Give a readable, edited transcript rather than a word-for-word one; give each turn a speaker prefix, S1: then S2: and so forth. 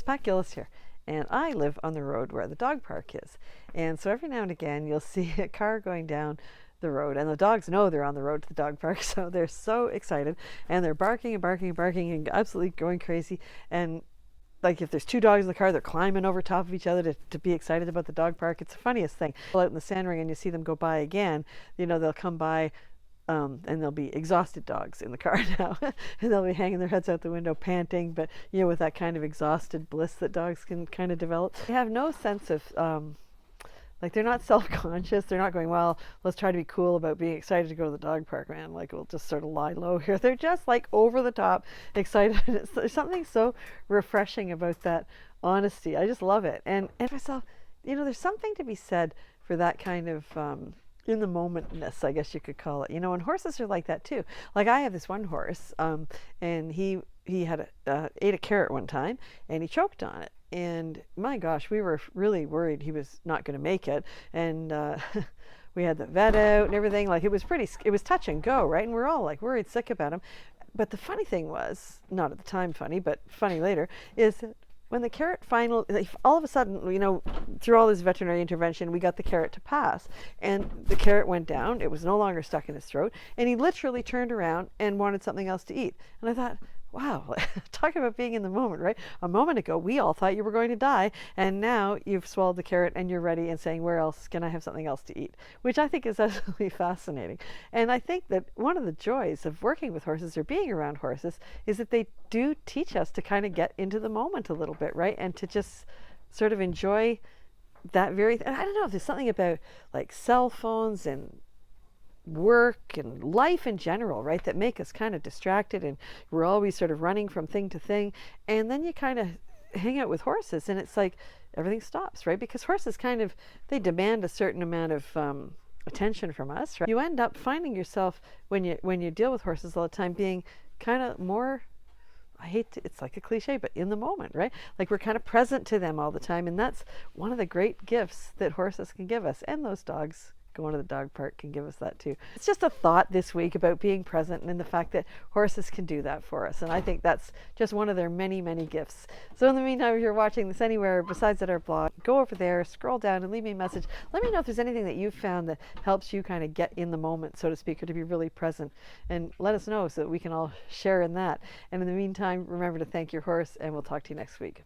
S1: Pat Gillis here, and I live on the road where the dog park is. And so every now and again, you'll see a car going down the road, and the dogs know they're on the road to the dog park, so they're so excited, and they're barking and barking and barking and absolutely going crazy. And like if there's two dogs in the car, they're climbing over top of each other to be excited about the dog park. It's the funniest thing. Out in the sand ring and you see them go by again, they'll come by, and there'll be exhausted dogs in the car now, and they'll be hanging their heads out the window, panting, but with that kind of exhausted bliss that dogs can kind of develop. They have no sense of like they're not self-conscious. They're not going, well, let's try to be cool about being excited to go to the dog park, man. Like we'll just sort of lie low here. They're just like over the top excited. There's something so refreshing about that honesty. I just love it. And myself, there's something to be said for that kind of in the momentness, I guess you could call it. And horses are like that too. Like I have this one horse, and he had ate a carrot one time, and he choked on it. And my gosh, we were really worried he was not going to make it. And we had the vet out and everything. Like it was touch and go, right? And we're all like worried sick about him. But the funny thing was, not at the time funny, but funny later, is that when the carrot finally, all of a sudden, through all this veterinary intervention, we got the carrot to pass. And the carrot went down. It was no longer stuck in his throat. And he literally turned around and wanted something else to eat. And I thought, wow, talking about being in the moment, right? A moment ago, we all thought you were going to die, and now you've swallowed the carrot and you're ready and saying, where else can I have something else to eat? Which I think is absolutely fascinating. And I think that one of the joys of working with horses or being around horses is that they do teach us to kind of get into the moment a little bit, right? And to just sort of enjoy that I don't know if there's something about like cell phones and work and life in general, right, that make us kind of distracted, and we're always sort of running from thing to thing. And then you kind of hang out with horses and it's like everything stops, right? Because horses they demand a certain amount of attention from us, right? You end up finding yourself when you deal with horses all the time being kind of more, it's like a cliche, but in the moment, right? Like we're kind of present to them all the time, and that's one of the great gifts that horses can give us, and those dogs going to the dog park can give us that too. It's just a thought this week about being present and the fact that horses can do that for us. And I think that's just one of their many, many gifts. So in the meantime, if you're watching this anywhere besides at our blog, go over there, scroll down and leave me a message. Let me know if there's anything that you've found that helps you kind of get in the moment, so to speak, or to be really present. And let us know so that we can all share in that. And in the meantime, remember to thank your horse, and we'll talk to you next week.